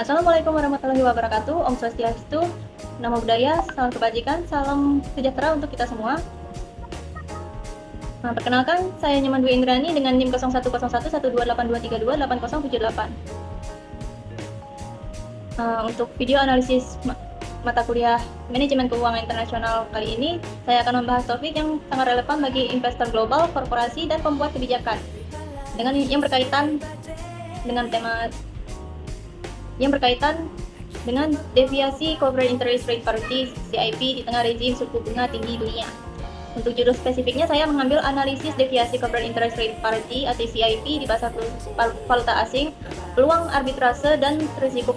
Assalamualaikum warahmatullahi wabarakatuh. Om Swastiastu, Namo Buddhaya, salam kebajikan, salam sejahtera untuk kita semua. Perkenalkan, saya Nyaman Dwi Indrani dengan NIM 01112823288078. Untuk video analisis mata kuliah Manajemen Keuangan Internasional kali ini, saya akan membahas topik yang sangat relevan bagi investor global, korporasi, dan pembuat kebijakan dengan yang berkaitan dengan deviasi Corporate Interest Rate Parity (CIP) di tengah rezim suku bunga tinggi dunia. Untuk judul spesifiknya, saya mengambil analisis deviasi Corporate Interest Rate Parity atau CIP di pasar valuta asing, peluang arbitrase dan risiko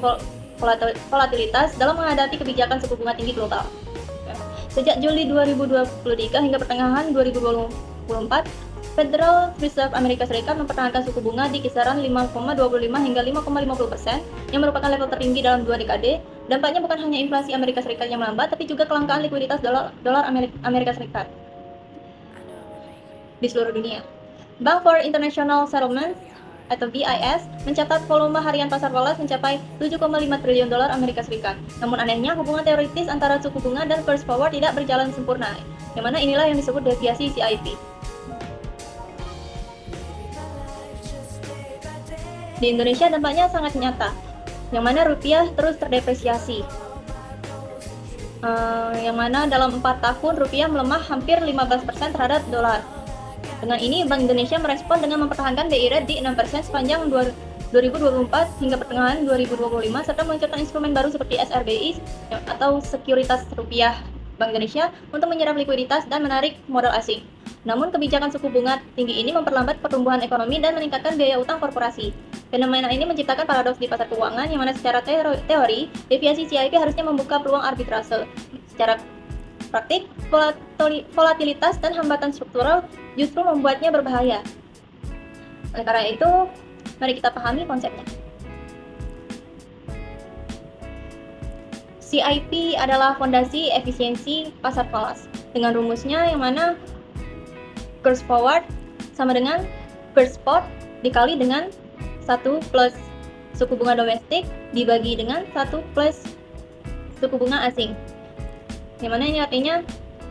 volatilitas dalam menghadapi kebijakan suku bunga tinggi global. Sejak Juli 2023 hingga pertengahan 2024, Federal Reserve Amerika Serikat mempertahankan suku bunga di kisaran 5,25 hingga 5,50% yang merupakan level tertinggi dalam 2 dekade. Dampaknya bukan hanya inflasi Amerika Serikat yang melambat, tapi juga kelangkaan likuiditas dolar Amerika Serikat di seluruh dunia. Bank for International Settlements atau BIS mencatat volume harian pasar falas mencapai 7,5 triliun dolar Amerika Serikat. Namun anehnya, hubungan teoritis antara suku bunga dan curve forward tidak berjalan sempurna, yang mana inilah yang disebut deviasi CIP. Di Indonesia dampaknya sangat nyata, yang mana rupiah terus terdepresiasi. Yang mana dalam 4 tahun rupiah melemah hampir 15% terhadap dolar. Dengan ini, Bank Indonesia merespon dengan mempertahankan BI rate di 6% sepanjang 2024 hingga pertengahan 2025, serta meluncurkan instrumen baru seperti SRBI atau Sekuritas Rupiah Bank Indonesia untuk menyerap likuiditas dan menarik modal asing. Namun, kebijakan suku bunga tinggi ini memperlambat pertumbuhan ekonomi dan meningkatkan biaya utang korporasi. Fenomena ini menciptakan paradoks di pasar keuangan, yang mana secara teori, deviasi CIP harusnya membuka peluang arbitrase. Secara praktik, volatilitas dan hambatan struktural justru membuatnya berbahaya. Oleh karena itu, mari kita pahami konsepnya. CIP adalah fondasi efisiensi pasar falas. Dengan rumusnya, yang mana curve forward sama dengan curve spot dikali dengan 1 plus suku bunga domestik dibagi dengan 1 plus suku bunga asing. Yang mana ini artinya,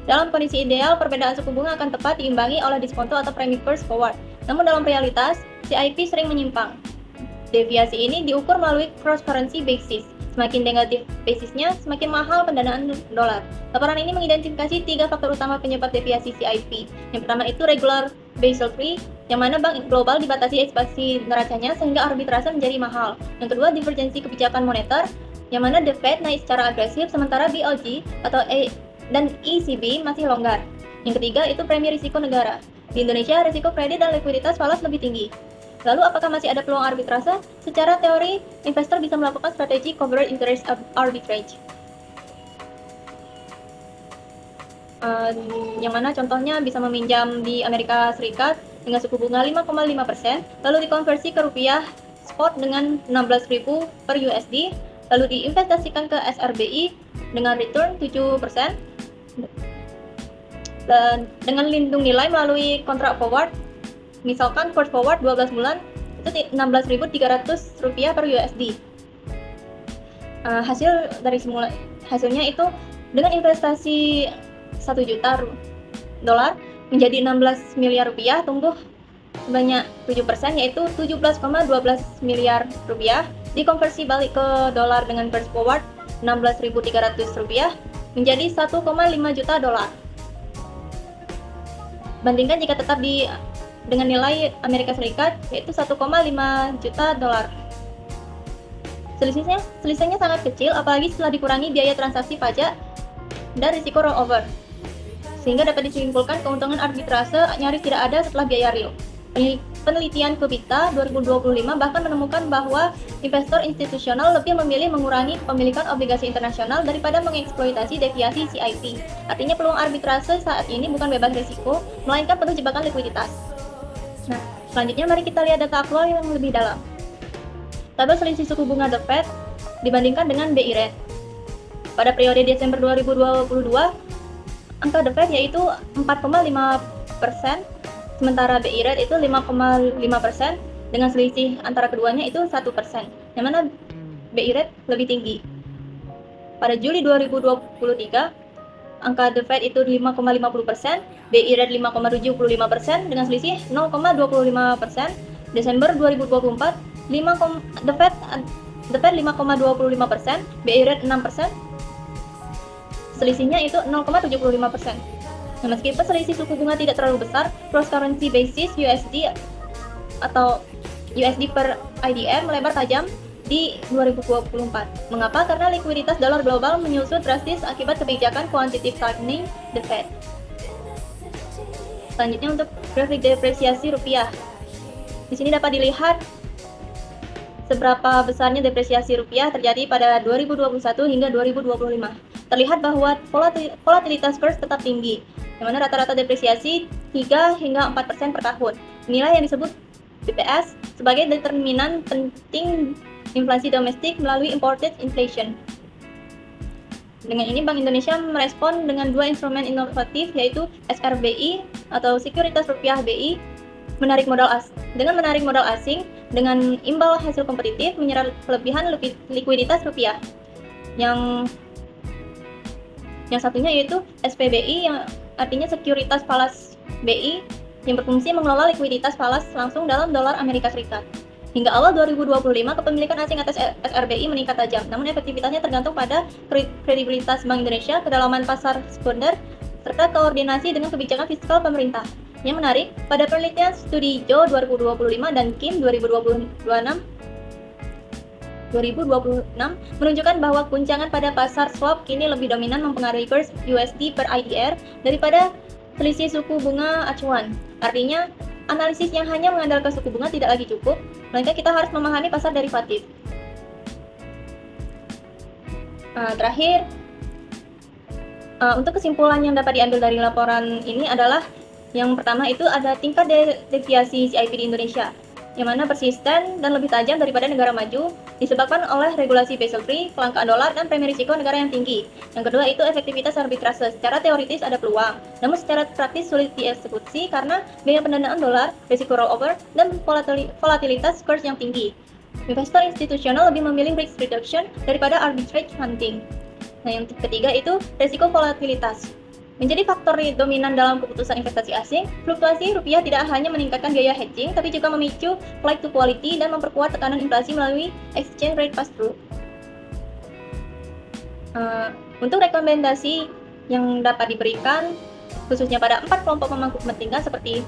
dalam kondisi ideal, perbedaan suku bunga akan tepat diimbangi oleh diskonto atau premi curve forward. Namun dalam realitas, CIP sering menyimpang. Deviasi ini diukur melalui cross currency basis. Semakin negatif basisnya, semakin mahal pendanaan dolar. Laporan ini mengidentifikasi 3 faktor utama penyebab deviasi CIP. Yang pertama itu regular Basel III, yang mana bank global dibatasi ekspansi neracanya sehingga arbitrase menjadi mahal. Yang kedua, divergensi kebijakan moneter, yang mana The Fed naik secara agresif sementara BOJ dan ECB masih longgar. Yang ketiga itu premi risiko negara. Di Indonesia, risiko kredit dan likuiditas falas lebih tinggi. Lalu, apakah masih ada peluang arbitrase? Secara teori, investor bisa melakukan strategi corporate interest arbitrage. Yang mana contohnya bisa meminjam di Amerika Serikat dengan suku bunga 5,5%, lalu dikonversi ke rupiah spot dengan 16.000 per USD, lalu diinvestasikan ke SRBI dengan return 7%, dan dengan lindung nilai melalui kontrak forward. Misalkan curve forward 12 bulan itu 16.300 rupiah per USD. Hasilnya itu dengan investasi 1 juta dolar menjadi 16 miliar rupiah, tumbuh sebanyak 7%, yaitu 17,12 miliar rupiah. Dikonversi balik ke dolar dengan curve forward 16.300 rupiah menjadi 1,5 juta dolar. Bandingkan jika tetap dengan nilai Amerika Serikat yaitu 1,5 juta dolar. Selisihnya sangat kecil, apalagi setelah dikurangi biaya transaksi pajak dan risiko rollover, sehingga dapat disimpulkan keuntungan arbitrase nyaris tidak ada setelah biaya real. Penelitian Kubita 2025 bahkan menemukan bahwa investor institusional lebih memilih mengurangi pemilikan obligasi internasional daripada mengeksploitasi deviasi CIP. Artinya peluang arbitrase saat ini bukan bebas risiko, melainkan penuh jebakan likuiditas. Nah, selanjutnya mari kita lihat data aktual yang lebih dalam. Tabel selisih suku bunga The Fed dibandingkan dengan BI rate. Pada periode Desember 2022, angka The Fed yaitu 4,5%, sementara BI rate itu 5,5%, dengan selisih antara keduanya itu 1%. Yang mana BI rate lebih tinggi. Pada Juli 2023, angka The Fed itu 5,50%, BI rate 5,75% dengan selisih 0,25%. Desember 2024, The Fed 5,25%, BI rate 6%, selisihnya itu 0,75%. Nah, meskipun selisih suku bunga tidak terlalu besar, cross currency basis USD atau USD per IDR melebar tajam di 2024. Mengapa? Karena likuiditas dolar global menyusut drastis akibat kebijakan quantitative tightening The Fed. Selanjutnya untuk grafik depresiasi rupiah. Di sini dapat dilihat seberapa besarnya depresiasi rupiah terjadi pada 2021 hingga 2025. Terlihat bahwa volatilitas kurs tetap tinggi, di mana rata-rata depresiasi 3 hingga 4% per tahun. Inilah yang disebut BPS sebagai determinan penting inflasi domestik melalui imported inflation. Dengan ini Bank Indonesia merespon dengan dua instrumen inovatif, yaitu SRBI atau Sekuritas Rupiah BI, dengan menarik modal asing dengan imbal hasil kompetitif menyerap kelebihan likuiditas rupiah. Yang satunya yaitu SPBI, yang artinya Sekuritas Falas BI, yang berfungsi mengelola likuiditas falas langsung dalam dolar Amerika Serikat. Hingga awal 2025, kepemilikan asing atas SRBI meningkat tajam, namun efektivitasnya tergantung pada kredibilitas Bank Indonesia, kedalaman pasar sekunder, serta koordinasi dengan kebijakan fiskal pemerintah. Yang menarik, pada penelitian studi Joe 2025 dan Kim 2026 menunjukkan bahwa guncangan pada pasar swap kini lebih dominan mempengaruhi kurs USD per IDR daripada selisih suku bunga acuan. Artinya, analisis yang hanya mengandalkan suku bunga tidak lagi cukup, melainkan kita harus memahami pasar derivatif. Terakhir, untuk kesimpulan yang dapat diambil dari laporan ini adalah yang pertama itu ada tingkat deviasi CIP di Indonesia, yang mana persisten dan lebih tajam daripada negara maju, disebabkan oleh regulasi Basel III, kelangkaan dolar, dan premi risiko negara yang tinggi. Yang kedua itu efektivitas arbitrase. Secara teoritis ada peluang, namun secara praktis sulit dieksekusi karena biaya pendanaan dolar, risiko rollover, dan volatilitas kurs yang tinggi. Investor institusional lebih memilih risk reduction daripada arbitrage hunting. Nah, yang ketiga itu risiko volatilitas. Menjadi faktor dominan dalam keputusan investasi asing, fluktuasi rupiah tidak hanya meningkatkan biaya hedging, tapi juga memicu flight to quality dan memperkuat tekanan inflasi melalui exchange rate pass-through. Untuk rekomendasi yang dapat diberikan, khususnya pada 4 kelompok pemangku kepentingan seperti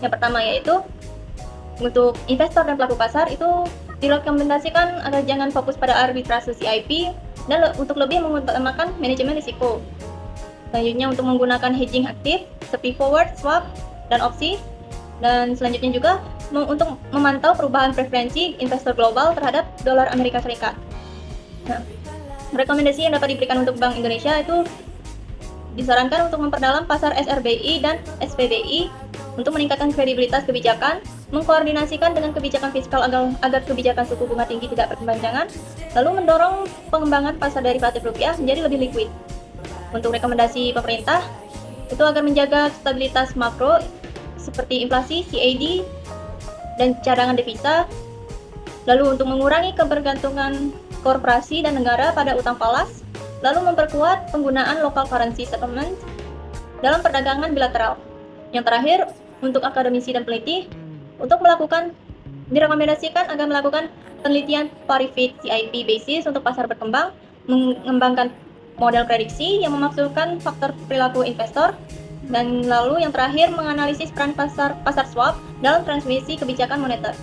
yang pertama yaitu untuk investor dan pelaku pasar itu direkomendasikan agar jangan fokus pada arbitrase CIP dan untuk lebih mengutamakan manajemen risiko. Selanjutnya untuk menggunakan hedging aktif seperti forward, swap, dan opsi. Dan selanjutnya juga untuk memantau perubahan preferensi investor global terhadap dolar Amerika Serikat. Nah, rekomendasi yang dapat diberikan untuk Bank Indonesia itu disarankan untuk memperdalam pasar SRBI dan SPBI untuk meningkatkan kredibilitas kebijakan, mengkoordinasikan dengan kebijakan fiskal agar kebijakan suku bunga tinggi tidak berkepanjangan, lalu mendorong pengembangan pasar derivatif rupiah menjadi lebih liquid. Untuk rekomendasi pemerintah, itu agar menjaga stabilitas makro seperti inflasi, CAD, dan cadangan devisa, lalu untuk mengurangi kebergantungan korporasi dan negara pada utang falas, lalu memperkuat penggunaan local currency settlement dalam perdagangan bilateral. Yang terakhir, untuk akademisi dan peneliti, direkomendasikan agar melakukan penelitian pari fit CIP basis untuk pasar berkembang, mengembangkan model prediksi yang memaksudkan faktor perilaku investor, dan lalu yang terakhir menganalisis peran pasar swap dalam transmisi kebijakan moneter.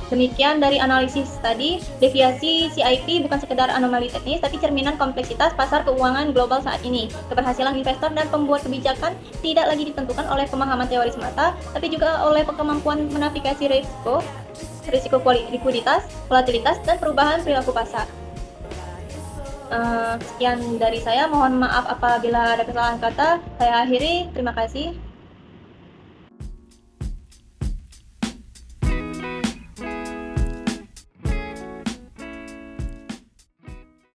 Demikian dari analisis tadi, deviasi CIP bukan sekedar anomali teknis, tapi cerminan kompleksitas pasar keuangan global saat ini. Keberhasilan investor dan pembuat kebijakan tidak lagi ditentukan oleh pemahaman teori semata, tapi juga oleh kemampuan menavigasi risiko likuiditas, volatilitas, dan perubahan perilaku pasar. Sekian dari saya, mohon maaf apabila ada kesalahan kata. Saya akhiri, terima kasih.